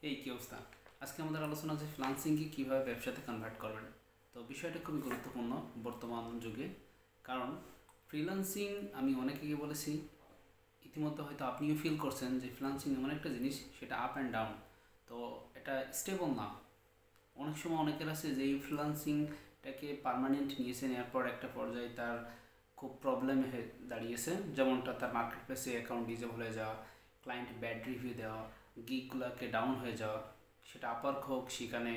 এই কি অবস্থা? আজকে আমাদের আলোচনা যে ফ্রিল্যান্সিংকে কীভাবে ব্যবসাতে কনভার্ট করবেন। তো বিষয়টা খুবই গুরুত্বপূর্ণ বর্তমান যুগে। কারণ ফ্রিল্যান্সিং আমি অনেকেই বলেছি, ইতিমধ্যে হয়তো আপনিও ফিল করছেন যে ফ্রিল্যান্সিং এমন একটা জিনিস, সেটা আপ অ্যান্ড ডাউন। তো এটা স্টেবল না। অনেক সময় অনেকের আছে যে এই ফ্রিল্যান্সিংটাকে পার্মানেন্ট নিয়েছে, নেওয়ার পর একটা পর্যায়ে তার খুব প্রবলেম হয়ে দাঁড়িয়েছে। যেমনটা তার মার্কেট প্লেসে অ্যাকাউন্ট ডিজেবল হয়ে যাওয়া, ক্লায়েন্ট ব্যাড রিভিউ দেওয়া, গিগগুলোকে ডাউন হয়ে যাওয়া, সেটা আপার হোক সেখানে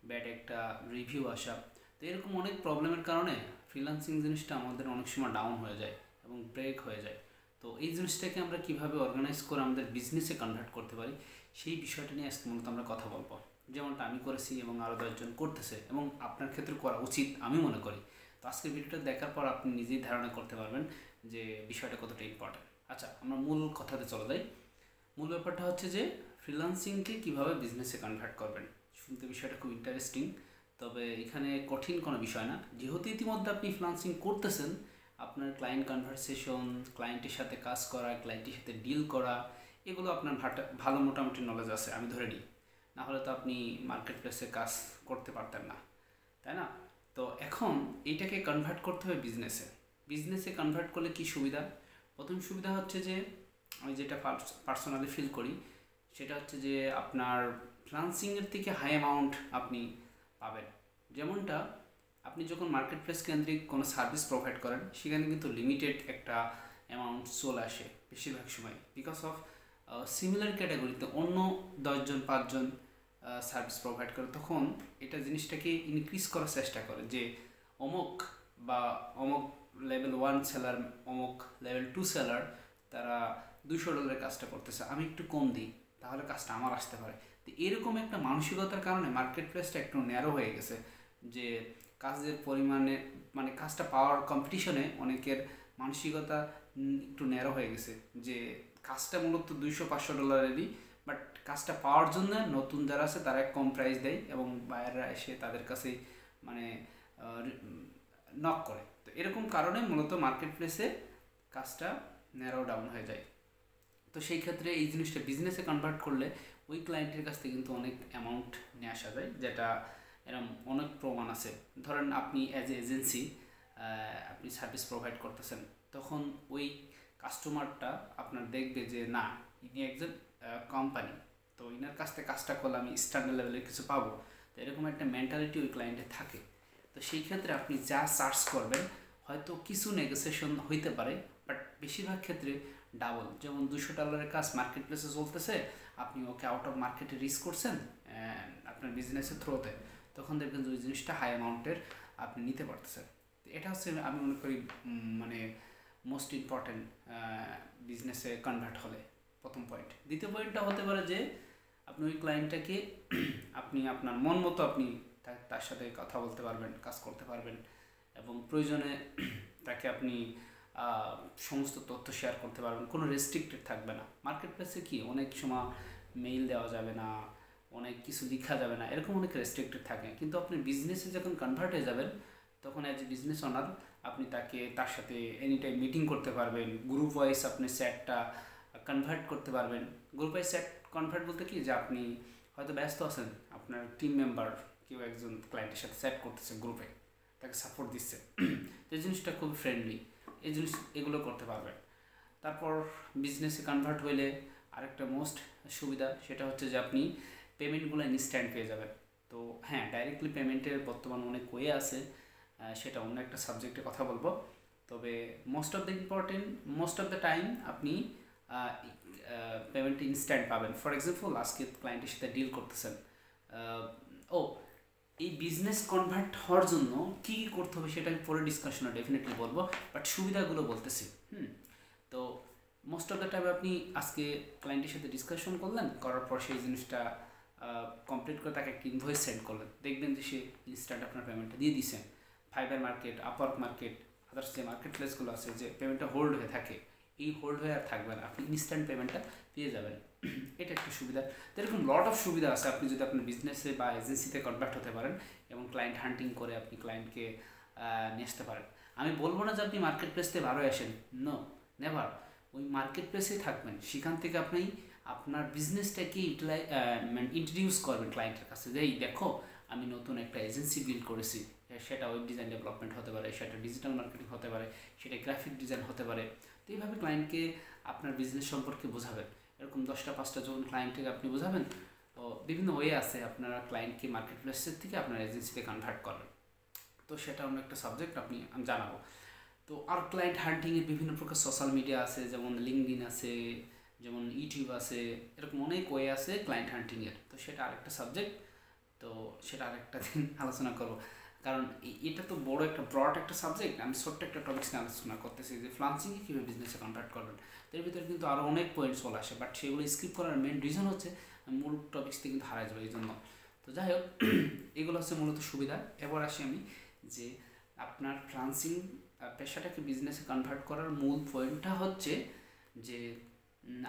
ব্যাড একটা রিভিউ আসা। তো এরকম অনেক প্রবলেমের কারণে ফ্রিল্যান্সিং জিনিসটা আমাদের অনেক সময় ডাউন হয়ে যায় এবং ব্রেক হয়ে যায়। তো এই জিনিসটাকে আমরা কীভাবে অর্গানাইজ করে আমাদের বিজনেসে কনভার্ট করতে পারি, সেই বিষয়টা নিয়ে আজকে মূলত আমরা কথা বলবো। যেমনটা আমি করেছি এবং আরও 10জন করতেছে, এবং আপনার ক্ষেত্রে করা উচিত আমি মনে করি। তো আজকের ভিডিওটা দেখার পর আপনি নিজেই ধারণা করতে পারবেন যে বিষয়টা কতটা ইম্পর্ট্যান্ট। আচ্ছা, আমরা মূল কথাতে চলে যাই। মূল ব্যাপারটা হচ্ছে যে ফ্রিল্যান্সিংকে কীভাবে বিজনেসে কনভার্ট করবেন। শুনতে বিষয়টা খুব ইন্টারেস্টিং, তবে এখানে কঠিন কোনো বিষয় না। যেহেতু ইতিমধ্যে আপনি ফ্রিল্যান্সিং করতেছেন, আপনার ক্লায়েন্ট কনভারসেশন, ক্লায়েন্টের সাথে কাজ করা, ক্লায়েন্টের সাথে ডিল করা, এগুলো আপনার ভালো মোটামুটি নলেজ আছে আমি ধরে নিই। না হলে তো আপনি মার্কেট প্লেসে কাজ করতে পারতেন না, তাই না? তো এখন এইটাকে কনভার্ট করতে হবে বিজনেসে। বিজনেসে কনভার্ট করলে কি সুবিধা? প্রথম সুবিধা হচ্ছে যে আমি যেটা পার্সোনালি ফিল করি, সেটা হচ্ছে যে আপনার ফ্রিল্যান্সিংয়ের থেকে হাই অ্যামাউন্ট আপনি পাবেন। যেমনটা আপনি যখন মার্কেট প্লেস কেন্দ্রিক কোনো সার্ভিস প্রোভাইড করেন, সেখানে কিন্তু লিমিটেড একটা অ্যামাউন্ট চলে আসে বেশিরভাগ সময়, বিকজ অফ সিমিলার ক্যাটাগরিতে অন্য 10জন 5জন সার্ভিস প্রোভাইড করে। তখন এটা জিনিসটাকে ইনক্রিজ করার চেষ্টা করে যে অমুক বা অমুক লেভেল 1 সেলার, অমুক লেভেল 2 সেলার, তারা $200 কাজটা করতেছে, আমি একটু কম দিই, তাহলে কাজটা আমার আসতে পারে। তো এরকম একটা মানসিকতার কারণে মার্কেট প্লেসটা একটু ন্যারো হয়ে গেছে, যে কাজের পরিমাণে মানে কাজটা পাওয়ার কম্পিটিশনে অনেকের মানসিকতা একটু ন্যারো হয়ে গেছে, যে কাজটা মূলত $200-500, বাট কাজটা পাওয়ার জন্য নতুন যারা আছে তারা কম প্রাইস দেয় এবং বায়াররা এসে তাদের কাছেই মানে নক করে। তো এরকম কারণে মূলত মার্কেট প্লেসে কাজটা ন্যারো ডাউন হয়ে যায়। তো সেই ক্ষেত্রে এই জিনিসটা বিজনেসে কনভার্ট করলে ওই ক্লায়েন্টের কাছ থেকে কিন্তু অনেক অ্যামাউন্ট নিয়ে আসা যায়, যেটা এরকম অনেক প্রমাণ আছে। ধরেন আপনি অ্যাজ এ এজেন্সি আপনি সার্ভিস প্রোভাইড করতেছেন, তখন ওই কাস্টমারটা আপনার দেখবে যে না, ইনি একজন কোম্পানি, তো ইনার কাছ থেকে কাজটা করলে আমি স্ট্যান্ডার্ড লেভেলের কিছু পাবো। তো এরকম একটা মেন্টালিটি ওই ক্লায়েন্টের থাকে। তো সেই ক্ষেত্রে আপনি যা চার্জ করবেন, হয়তো কিছু নেগোসিয়েশন হইতে পারে, বাট বেশিরভাগ ক্ষেত্রে ডাবল। যেমন $200 কাজ মার্কেট প্লেসে চলতেছে, আপনি ওকে আউট অফ মার্কেটে রিস্ক করছেন আপনার বিজনেসের থ্রোতে, তখন দেখবেন যে ওই জিনিসটা হাই অ্যামাউন্টের আপনি নিতে পারতেছেন। তো এটা হচ্ছে আমি মনে করি মানে মোস্ট ইম্পর্ট্যান্ট বিজনেসে কনভার্ট হলে প্রথম পয়েন্ট। দ্বিতীয় পয়েন্টটা হতে পারে যে আপনি ওই ক্লায়েন্টটাকে আপনি আপনার মন মতো আপনি তার সাথে কথা বলতে পারবেন, কাজ করতে পারবেন, এবং প্রয়োজনে তাকে আপনি সমস্ত তথ্য শেয়ার করতে পারবেন, কোনো রেস্ট্রিক্টেড থাকবে না। মার্কেট প্লেসে কি অনেক সময় মেইল দেওয়া যাবে না, অনেক কিছু লেখা যাবে না, এরকম অনেক রেস্ট্রিক্টেড থাকে। কিন্তু আপনি বিজনেসে যখন কনভার্ট হয়ে যাবেন, তখন অ্যাজ এ বিজনেস ওনার আপনি তার সাথে এনি টাইম মিটিং করতে পারবেন, গ্রুপ ওয়াইজ আপনি চ্যাটটা কনভার্ট করতে পারবেন। গ্রুপ ওয়াইজ চ্যাট কনভার্ট বলতে কি, যে আপনি হয়তো ব্যস্ত আছেন, আপনার টিম মেম্বার কেউ একজন ক্লায়েন্টের সাথে চ্যাট করতেছে গ্রুপে, তাকে সাপোর্ট দিচ্ছে, যে জিনিসটা খুব ফ্রেন্ডলি, এই জিনিস এগুলো করতে পারবেন। তারপর বিজনেসে কনভার্ট হইলে আরেকটা মোস্ট সুবিধা, সেটা হচ্ছে যে আপনি পেমেন্টগুলো ইনস্ট্যান্ট পেয়ে যাবেন। তো হ্যাঁ, ডাইরেক্টলি পেমেন্টের বর্তমান অনেক ওয়ে আছে, সেটা অন্য একটা সাবজেক্টে কথা বলবো। তবে মোস্ট অফ দ্য টাইম আপনি পেমেন্ট ইনস্ট্যান্ট পাবেন। ফর এক্সাম্পল, আজকে ক্লায়েন্টের সাথে ডিল করতেছেন, ও এই বিজনেস কনভার্ট হওয়ার জন্য কী কী করতে হবে সেটা আমি পরে ডিসকাশনে ডেফিনেটলি বলবো, বাট সুবিধাগুলো বলতেছি। তো মোস্ট অফ দ্য টাইম আপনি আজকে ক্লায়েন্টের সাথে ডিসকাশন করলেন, করার পর সেই জিনিসটা কমপ্লিট করে তাকে একটা ইনভয়েস সেন্ড করলেন, দেখবেন যে সে ইনস্ট্যান্ট আপনার পেমেন্টটা দিয়ে দিচ্ছেন। Fibre market, Upwork market, others যে মার্কেট প্লেসগুলো আছে, যে পেমেন্টটা হোল্ড হয়ে থাকে, এই হোল্ড হয়ে আর থাকবে না, আপনি ইনস্ট্যান্ট পেমেন্টটা পেয়ে যাবেন। এটা একটা সুবিধা। তো এরকম লট অফ সুবিধা আছে, আপনি যদি আপনার বিজনেসে বা এজেন্সিতে কনভার্ট হতে পারেন এবং ক্লায়েন্ট হান্টিং করে আপনি ক্লায়েন্টকে নিয়ে আসতে পারেন। আমি বলবো না যে আপনি মার্কেট প্লেস থেকে ভালো আসেন, নো, নেভার। ওই মার্কেট প্লেসেই থাকবেন, সেখান থেকে আপনি আপনার বিজনেসটাকে মানে ইন্ট্রোডিউস করবেন ক্লায়েন্টের কাছে, যে এই দেখো আমি নতুন একটা এজেন্সি বিল্ড করেছি, সেটা ওয়েব ডিজাইন ডেভেলপমেন্ট হতে পারে, সেটা ডিজিটাল মার্কেটিং হতে পারে, সেটা গ্রাফিক ডিজাইন হতে পারে। তো এইভাবে ক্লায়েন্টকে আপনার বিজনেস সম্পর্কে বোঝাবেন। এরকম 10টা 5টা যখন ক্লায়েন্টকে আপনি বোঝাবেন, তো বিভিন্ন ওয়ে আছে আপনারা ক্লায়েন্টকে মার্কেট প্লেসের থেকে আপনার এজেন্সিতে কনভার্ট করবেন। তো সেটা অন্য একটা সাবজেক্ট আমি জানাবো। তো আর ক্লায়েন্ট হান্টিংয়ের বিভিন্ন প্রকার সোশ্যাল মিডিয়া আছে, যেমন লিঙ্কডইন আছে, যেমন ইউটিউব আছে, এরকম অনেক ওয়ে আছে ক্লায়েন্ট হান্টিংয়ের। তো সেটা আরেকটা সাবজেক্ট, তো সেটা আরেকটা দিন আলোচনা করবো, কারণ এটা তো বড় একটা ব্রড একটা সাবজেক্ট। আমি ছোট্ট একটা টপিক্স নিয়ে আলোচনা করতেছি যে ফ্রিল্যান্সিংয়ে কীভাবে বিজনেসে কনভার্ট করবেন। তো এর ভিতরে কিন্তু আরও অনেক পয়েন্ট চলে আসে, বাট সেগুলো স্কিপ করার মেন রিজন হচ্ছে মূল টপিক্স থেকে কিন্তু হারাই যাবে এই জন্য। তো যাই হোক, এগুলো হচ্ছে মূলত সুবিধা। এবার আসি আমি যে আপনার ফ্রিল্যান্সিং পেশাটাকে বিজনেসে কনভার্ট করার মূল পয়েন্টটা হচ্ছে যে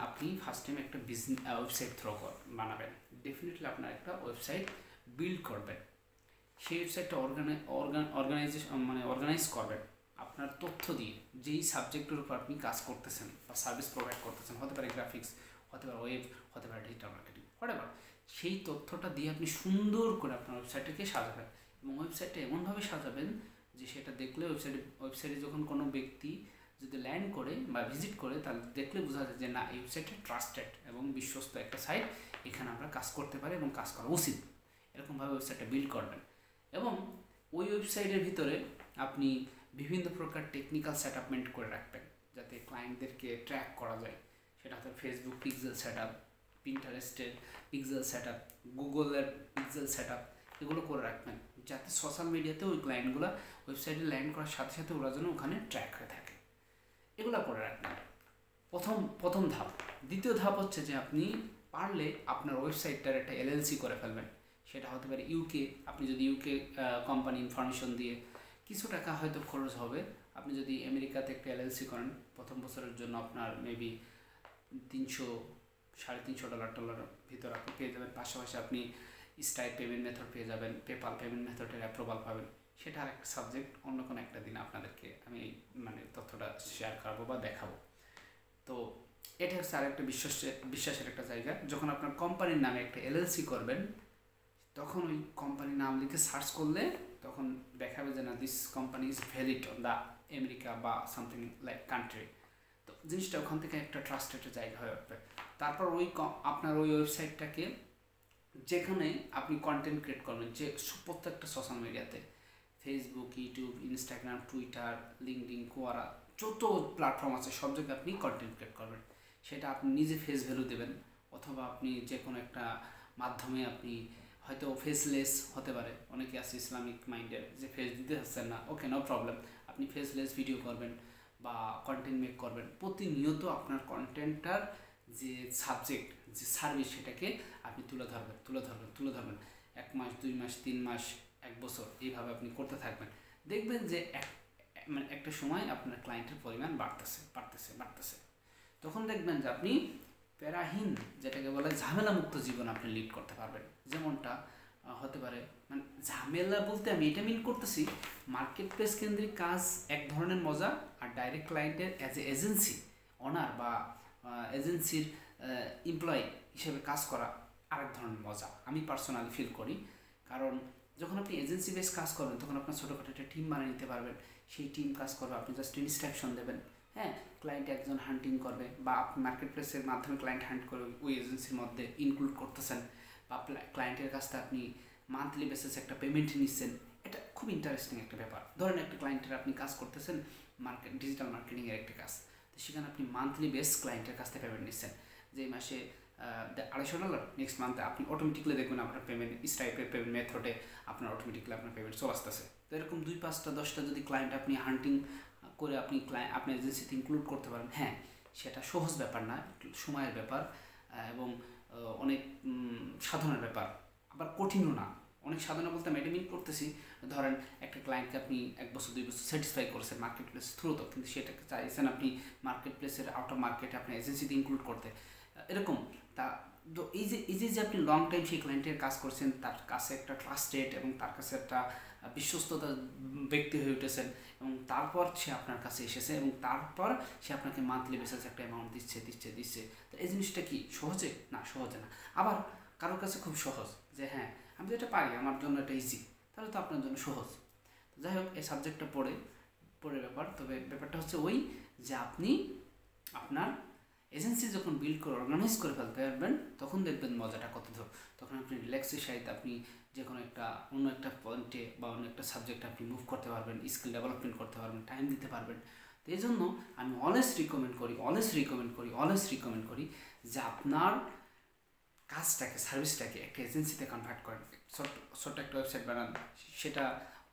আপনি ফার্স্ট টাইম একটা বিজনেস ওয়েবসাইট বানাবেন। ডেফিনেটলি আপনার একটা ওয়েবসাইট বিল্ড করবেন। সেই ওয়েবসাইটটা অর্গানাইজ করবেন আপনার তথ্য দিয়ে, যেই সাবজেক্টের উপর আপনি কাজ করতেছেন বা সার্ভিস প্রোভাইড করতেছেন, হতে পারে গ্রাফিক্স, হতে পারে ওয়েব, হতে পারে ডিজিটাল মার্কেটিং, হোয়াটএভার। সেই তথ্যটা দিয়ে আপনি সুন্দর করে আপনার ওয়েবসাইটটাকে সাজাবেন, এবং ওয়েবসাইটটা এমনভাবে সাজাবেন যে সেটা দেখলে ওয়েবসাইটে যখন কোনো ব্যক্তি যদি ল্যান্ড করে বা ভিজিট করে, তাহলে দেখলে বোঝা যায় যে না, এই ওয়েবসাইটটা ট্রাস্টেড এবং বিশ্বস্ত একটা সাইট, এখানে আমরা কাজ করতে পারি এবং কাজ করা উচিত। এরকমভাবে ওয়েবসাইটটা বিল্ড করবেন, এবং ওই ওয়েবসাইটের ভিতরে আপনি বিভিন্ন প্রকার টেকনিক্যাল সেটআপমেন্ট করে রাখবেন, যাতে ক্লায়েন্টদেরকে ট্র্যাক করা যায়। সেটা হয়তো ফেসবুক পিক্সেল সেটআপ, পিন্টারেস্টের পিক্সেল সেটআপ, গুগলের পিক্সেল সেটআপ, এগুলো করে রাখবেন, যাতে সোশ্যাল মিডিয়াতে ওই ক্লায়েন্টগুলো ওয়েবসাইটে ল্যান্ড করার সাথে সাথে ওরা যেন ওখানে ট্র্যাক হয়ে থাকে, এগুলো করে রাখবেন। প্রথম ধাপ। দ্বিতীয় ধাপ হচ্ছে যে আপনি পারলে আপনার ওয়েবসাইটটার একটা এলএলসি করে ফেলবেন। সেটা হতে পারে ইউকে, আপনি যদি ইউকে কোম্পানি ইনফরমেশন দিয়ে কিছু টাকা হয়তো খরচ হবে। আপনি যদি আমেরিকাতে একটা এলএলসি করেন, প্রথম বছরের জন্য আপনার মেবি $300-350 ভিতর আপনি পেয়ে যাবেন। পাশাপাশি আপনি স্ট্রাইপ পেমেন্ট মেথড পেয়ে যাবেন, পেপাল পেমেন্ট মেথডের অ্যাপ্রুভাল পাবেন। সেটা আর একটা সাবজেক্ট, অন্য কোনো একটা দিন আপনাদেরকে আমি তথ্যটা শেয়ার করাবো বা দেখাবো। তো এটা হচ্ছে আরেকটা বিশ্বাসের একটা জায়গা। যখন আপনার কোম্পানির নামে একটা এলএলসি করবেন, তখন ওই কোম্পানির নাম লিখে সার্চ করলে তখন দেখাবে যে না, this company is valid on the America বা সামথিং লাইক কান্ট্রি। তো জিনিসটা ওখান থেকে একটা ট্রাস্টেড জায়গা হয়ে উঠবে। তারপর আপনার ওই ওয়েবসাইটটাকে যেখানে আপনি কন্টেন্ট ক্রিয়েট করবেন, যে প্রত্যেকটা সোশ্যাল মিডিয়াতে, Facebook, YouTube, Instagram, Twitter, LinkedIn, Quora, যত প্ল্যাটফর্ম আছে সব জায়গায় আপনি কন্টেন্ট ক্রিয়েট করবেন। সেটা আপনি নিজে ফেস ভ্যালু দেবেন, অথবা আপনি যে কোনো একটা মাধ্যমে, আপনি হয়তো ফেসলেস হতে পারে, অনেকে আছে ইসলামিক মাইন্ডের যে ফেস দিতে হচ্ছেন না, ওকে নো প্রবলেম, আপনি ফেসলেস ভিডিও করবেন বা কন্টেন্ট মেক করবেন। প্রতিনিয়ত আপনার কন্টেন্টটার যে সাবজেক্ট, যে সার্ভিস, সেটাকে আপনি তুলে ধরবেন 1 মাস, 2 মাস, 3 মাস, 1 বছর, এইভাবে আপনি করতে থাকবেন। দেখবেন যে একটা সময় আপনার ক্লায়েন্টের পরিমাণ বাড়তেছে। তখন দেখবেন যে আপনি প্যারাহীন, যেটাকে বলে ঝামেলামুক্ত জীবন আপনি লিড করতে পারবেন। যেমনটা হতে পারে, ঝামেলা বলতে আমি এটা মিন করতেছি, মার্কেট প্লেস কেন্দ্রিক কাজ এক ধরনের মজা, আর ডাইরেক্ট ক্লায়েন্টের অ্যাজ এ এজেন্সি ওনার বা এজেন্সির এমপ্লয়ি হিসেবে কাজ করা আরেক ধরনের মজা আমি পার্সোনালি ফিল করি। কারণ যখন আপনি এজেন্সি বেস কাজ করবেন, তখন আপনার ছোটোখাটো একটা টিম বানিয়ে নিতে পারবেন। সেই টিম কাজ করবে, আপনি জাস্ট ইনস্ট্রাকশন দেবেন। হ্যাঁ, ক্লায়েন্ট একজন হান্টিং করবে, বা আপনি মার্কেট প্লেসের মাধ্যমে ক্লায়েন্ট হান্ট করে ওই এজেন্সির মধ্যে ইনক্লুড করতেছেন, বা ক্লায়েন্টের কাছ থেকে আপনি মান্থলি বেসিস একটা পেমেন্ট নিচ্ছেন। এটা খুব ইন্টারেস্টিং একটা ব্যাপার। ধরেন একটা ক্লায়েন্টের আপনি কাজ করতেছেন, ডিজিটাল মার্কেটিংয়ের একটা কাজ, তো সেখানে আপনি মান্থলি বেস ক্লায়েন্টের কাছ থেকে পেমেন্ট নিচ্ছেন। যে মাসে $250, নেক্সট মান্থে আপনি অটোমেটিকলি দেখবেন আপনার পেমেন্ট স্ট্রাইপের পেমেন্ট মেথডে আপনার অটোমেটিকলি আপনার পেমেন্ট চলে আসতেছে। তো এরকম 2, 5টা 10টা যদি ক্লায়েন্ট আপনি হান্টিং করে আপনার এজেন্সিতে ইনক্লুড করতে পারেন, হ্যাঁ, সেটা সহজ ব্যাপার না, সময়ের ব্যাপার, এবং অনেক সাধনার ব্যাপার, আবার কঠিনও না। অনেক সাধনা বলতে আমি এটা মিন করতেছি, ধরেন একটা ক্লায়েন্টকে আপনি 1 বছর 2 বছর স্যাটিসফাই করেছেন মার্কেট প্লেস থ্রুতো, কিন্তু সেটাকে চাইছেন আপনি মার্কেট প্লেসের আউট অফ মার্কেটে আপনার এজেন্সিতে ইনক্লুড করতে। এরকম তা তো এই যে আপনি লং টাইম সেই ক্লায়েন্টের কাজ করছেন, তার কাছে একটা ট্রাস্টেড এবং তার কাছে একটা বিশ্বস্ততা ব্যক্তি হয়ে উঠেছেন, এবং তারপর সে আপনার কাছে এসেছে এবং তারপর সে আপনাকে মান্থলি বেসিস একটা অ্যামাউন্ট দিচ্ছে। তো এই জিনিসটা কি সহজে? না, সহজে না। আবার কারোর কাছে খুব সহজ, যে হ্যাঁ আমি তো এটা পারি, আমার জন্য এটা ইজি, তাহলে তো আপনার জন্য সহজ। যাই হোক, এই সাবজেক্টটা পড়ে ব্যাপার। তবে ব্যাপারটা হচ্ছে ওই, যে আপনি আপনার এজেন্সি যখন বিল্ড করে অর্গানাইজ করে ফেলতে পারবেন, তখন দেখবেন মজাটা কত দূর। তখন আপনি রিল্যাক্সের সাথে আপনি যে কোনো একটা অন্য একটা পয়েন্টে বা অন্য একটা সাবজেক্টে আপনি মুভ করতে পারবেন, স্কিল ডেভেলপমেন্ট করতে পারবেন, টাইম দিতে পারবেন। তো এই জন্য আমি অলওয়েজ রিকমেন্ড করি যে আপনার কাজটাকে, সার্ভিসটাকে একটা এজেন্সিতে কনভার্ট করেন। ছোট্ট একটা ওয়েবসাইট বানান, সেটা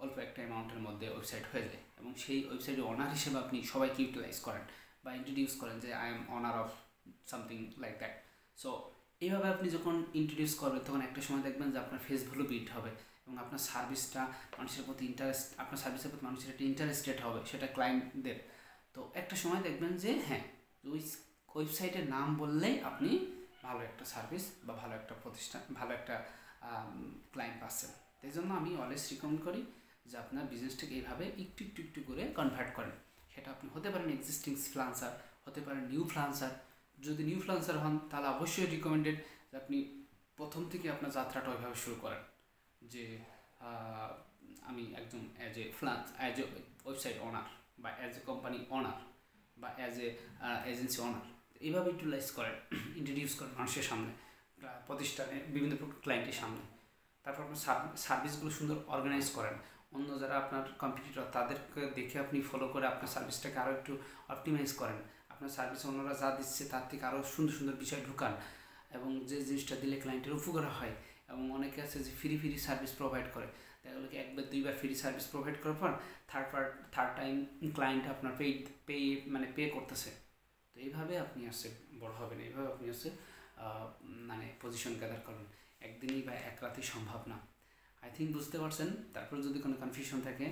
অল্প একটা অ্যামাউন্টের মধ্যে ওয়েবসাইট হয়ে যায়, এবং সেই ওয়েবসাইটের অনার হিসেবে আপনি সবাইকে ইউটিলাইজ করেন বা ইন্ট্রোডিউস করেন যে I am honour of something like that. So এইভাবে আপনি যখন ইন্ট্রোডিউস করবেন, তখন একটা সময় দেখবেন যে আপনার ফেস ভ্যালু বিল্ড হবে, এবং আপনার সার্ভিসটা মানুষের প্রতি আপনার সার্ভিসের প্রতি মানুষের একটা ইন্টারেস্টেড হবে, সেটা ক্লায়েন্টদের। তো একটা সময় দেখবেন যে হ্যাঁ, ওই ওয়েবসাইটের নাম বললেই আপনি ভালো একটা সার্ভিস বা ভালো একটা প্রতিষ্ঠান, ভালো একটা ক্লায়েন্ট পাচ্ছেন। এই জন্য আমি অলওয়েজ রিকমেন্ড করি যে আপনার বিজনেসটাকে এইভাবে একটু করে কনভার্ট করেন। সেটা আপনি হতে পারেন এক্সিস্টিং ফ্রিল্যান্সার, হতে পারেন নিউ ফ্রিল্যান্সার। যদি নিউ ফ্রিল্যান্সার হন, তাহলে অবশ্যই রিকমেন্ডেড যে আপনি প্রথম থেকে আপনার যাত্রাটা ওইভাবে শুরু করেন, যে আমি একজন অ্যাজ এ ওয়েবসাইট ওনার, বা অ্যাজ এ কোম্পানি ওনার, বা অ্যাজ এ এজেন্সি ওনার, এইভাবে ইন্ট্রোডিউস করেন মানুষের সামনে, প্রতিষ্ঠানে বিভিন্ন ক্লায়েন্টের সামনে। তারপর আপনার সার্ভিসগুলো সুন্দর অর্গানাইজ করেন, অন্য যারা আপনার কম্পিটিটর তাদেরকে দেখে আপনি ফলো করে আপনার সার্ভিসটাকে আরও একটু অপটিমাইজ করেন। আপনার সার্ভিস অন্যরা যা দিচ্ছে তার থেকে আরও সুন্দর বিষয় ঢুকান, এবং যে জিনিসটা দিলে ক্লায়েন্টের উপকার হয়। এবং অনেকে আছে যে ফ্রি সার্ভিস প্রোভাইড করে, দেখা গেলো কি একবার দুইবার ফ্রি সার্ভিস প্রোভাইড করার পর থার্ড টাইম ক্লায়েন্ট আপনার পে করতেছে। তো এইভাবে আপনি বড় হবেন, এইভাবে আপনি পজিশন গ্যাদার করবেন। একদিনই বা এক রাতেই সম্ভব না। আই থিঙ্ক বুঝতে পারছেন। তারপর যদি কোনো কনফিউশন থাকে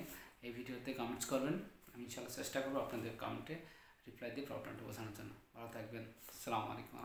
এই ভিডিওতে কমেন্টস করবেন, আমি ইনশাআল্লাহ চেষ্টা করবো আপনাদের কমেন্টে রিপ্লাই দিয়ে প্রবলেমটা বোঝানোর জন্য। ভালো থাকবেন। আসসালামু আলাইকুম।